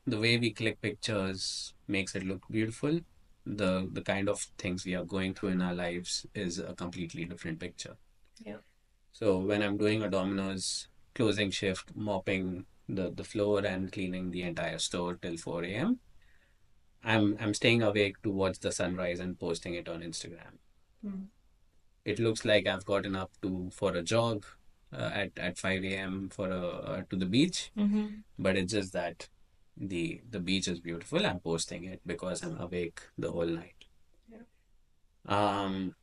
The way we click pictures makes it look beautiful. The kind of things we are going through in our lives is a completely different picture. Yeah. So when I'm doing a Domino's closing shift, mopping the floor and cleaning the entire store till 4 a.m., I'm staying awake to watch the sunrise and posting it on Instagram. It looks like I've gotten up to for a jog at 5 a.m. for to the beach, but it's just that the beach is beautiful. I'm posting it because I'm awake the whole night. Um,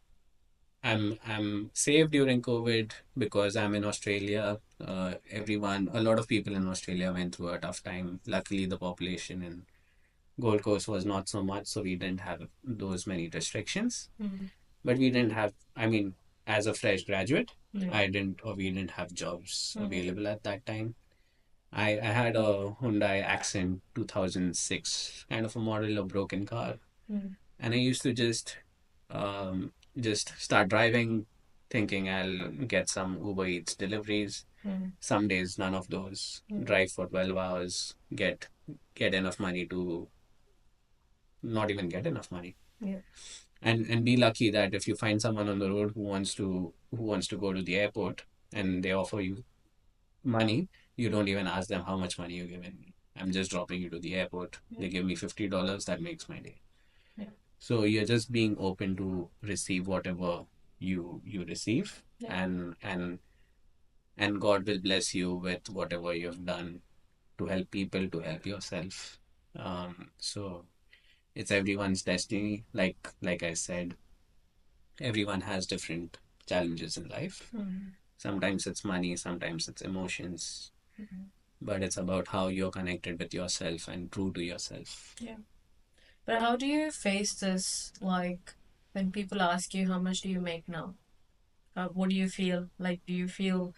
I'm safe during COVID because I'm in Australia. A lot of people in Australia went through a tough time. Luckily, the population in Gold Coast was not so much, so we didn't have those many restrictions. But we didn't have, I mean, as a fresh graduate, we didn't have jobs available at that time. I had a Hyundai Accent 2006 kind of a model, a broken car, and I used to just start driving, thinking I'll get some Uber Eats deliveries. Some days, none of those. Drive for 12 hours, get enough money to not even get enough money. Yeah. And be lucky that if you find someone on the road who wants to go to the airport and they offer you money, you don't even ask them how much money you're giving me. I'm just dropping you to the airport. They give me $50, that makes my day. So you're just being open to receive whatever you receive, and God will bless you with whatever you've done to help people, to help yourself. So it's everyone's destiny. Like I said, everyone has different challenges in life. Sometimes it's money, sometimes it's emotions, but it's about how you're connected with yourself and true to yourself. Yeah. But how do you face this, like, when people ask you how much do you make now? What do you feel? Like, do you feel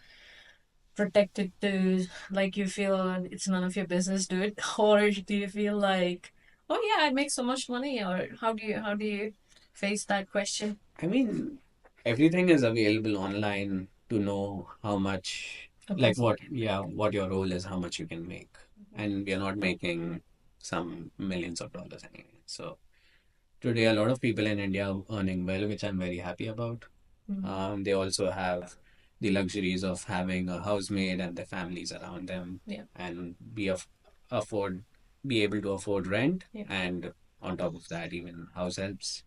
protected to, like, you feel it's none of your business, dude? Or do you feel like, oh yeah, I make so much money? Or how do you face that question? I mean, everything is available online to know how much, like what your role is, how much you can make. And we are not making some millions of dollars anyway. So today, a lot of people in India are earning well, which I'm very happy about. They also have the luxuries of having a housemaid and their families around them, and afford be able to afford rent, and on top of that, even house helps.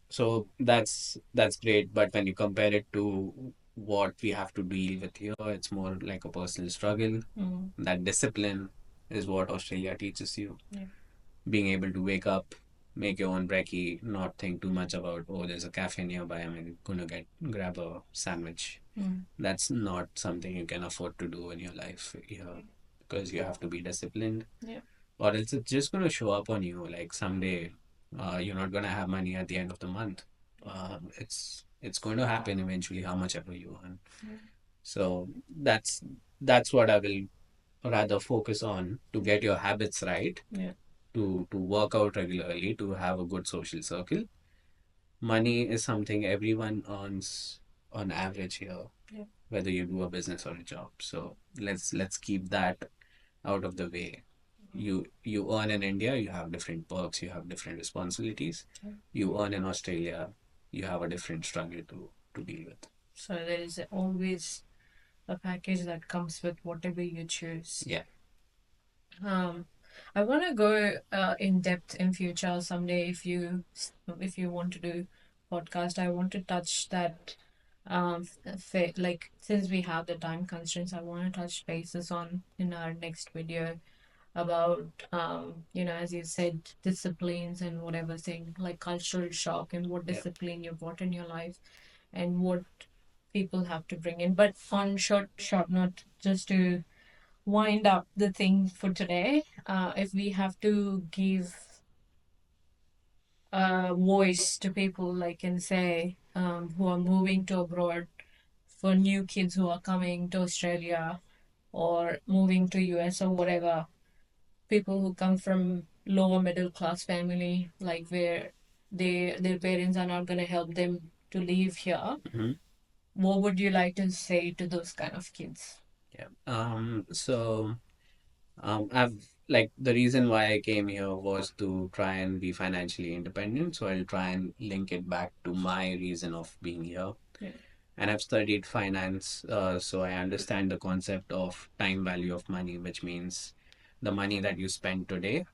So that's great, but when you compare it to what we have to deal with here, it's more like a personal struggle. That discipline is what Australia teaches you. Being able to wake up make your own brekkie, not think too much about, oh, there's a cafe nearby, I'm gonna grab a sandwich. That's not something you can afford to do in your life here, because you have to be disciplined, or else it's just gonna show up on you. Like someday, you're not gonna have money at the end of the month. It's going to happen eventually, how much ever you earn. So that's what I will rather focus on, to get your habits right, to work out regularly, to have a good social circle. Money is something everyone earns on average here, whether you do a business or a job. So let's keep that out of the way. You earn in India, you have different perks, you have different responsibilities. You earn in Australia, you have a different struggle to deal with. So there is always a package that comes with whatever you choose. Yeah. I want to go in depth in future someday. If you want to do podcast, I want to touch that. Like, since we have the time constraints, I want to touch bases on in our next video about as you said, disciplines and whatever thing, like cultural shock, and what discipline you brought in your life, and what people have to bring in. But on short note, just to wind up the thing for today, if we have to give a voice to people, like, and say, who are moving to abroad, for new kids who are coming to Australia or moving to US or whatever, people who come from lower middle class family, like where their parents are not going to help them to live here, what would you like to say to those kind of kids? Yeah. I've like, the reason why I came here was to try and be financially independent. So I'll try and link it back to my reason of being here. Yeah. And I've studied finance, so I understand the concept of time value of money, which means the money that you spend today,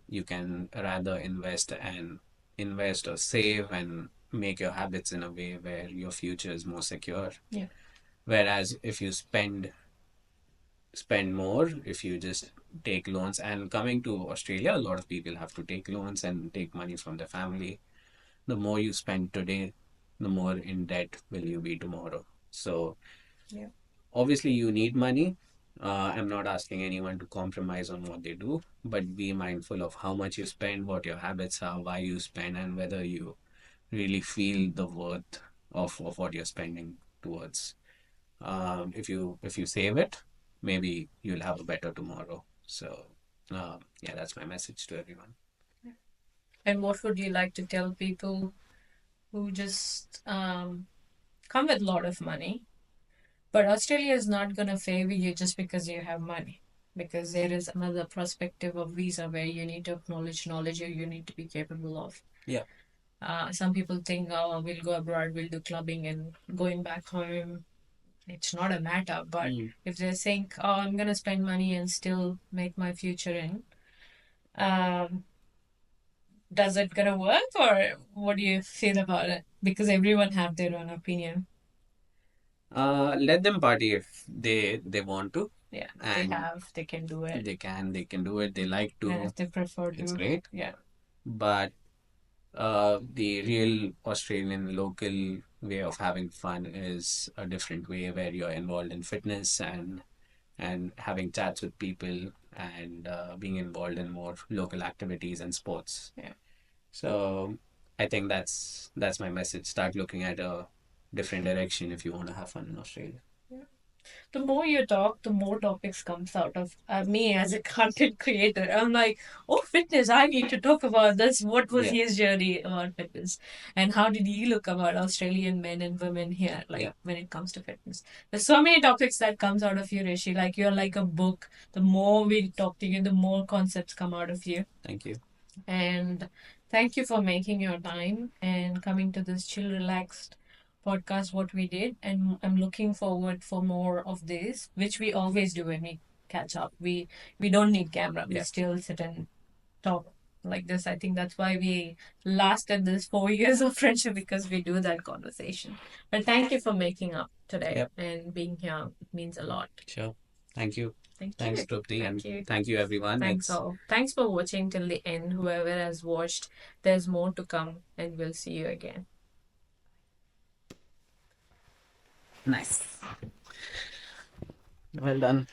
you can rather invest or save and make your habits in a way where your future is more secure. Yeah. Whereas if you spend more, if you just take loans, and coming to Australia, a lot of people have to take loans and take money from their family. The more you spend today, the more in debt will you be tomorrow. So yeah, obviously you need money. I'm not asking anyone to compromise on what they do, but be mindful of how much you spend, what your habits are, why you spend, and whether you really feel the worth of what you're spending towards. If you save it, maybe you'll have a better tomorrow. So yeah, that's my message to everyone. And what would you like to tell people who just come with a lot of money, but Australia is not going to favor you just because you have money? Because there is another perspective of visa where you need to acknowledge knowledge or you need to be capable of. Yeah. Some people think, oh, we'll go abroad, we'll do clubbing, and going back home, it's not a matter. But if they think, oh, I'm going to spend money and still make my future in, um, does it gonna work, or what do you feel about it? Because everyone have their own opinion. Let them party if they want to. Yeah, they can do it. They can do it. They like to. And if they prefer to, it's great. Yeah. But the real Australian local way of having fun is a different way, where you're involved in fitness and having chats with people, and being involved in more local activities and sports. Yeah. So I think that's my message. Start looking at a different direction if you want to have fun in Australia. The more you talk, the more topics comes out of me as a content creator. I'm like, oh, fitness, I need to talk about this. What was his journey about fitness? And how did he look about Australian men and women here, like when it comes to fitness? There's so many topics that comes out of you, Rishi. Like, you're like a book. The more we talk to you, the more concepts come out of you. Thank you. And thank you for making your time and coming to this chill, relaxed podcast, what we did. And I'm looking forward for more of this, which we always do when we catch up. We don't need camera. We still sit and talk like this. I think that's why we lasted this 4 years of friendship, because we do that conversation. But thank you for making up today and being here. It means a lot. Sure. Thank you. Thank Thanks, you. Trupti, and Thank you. thank you, everyone. Thanks It's all. Thanks for watching till the end. Whoever has watched, there's more to come, and we'll see you again. nice. Well done.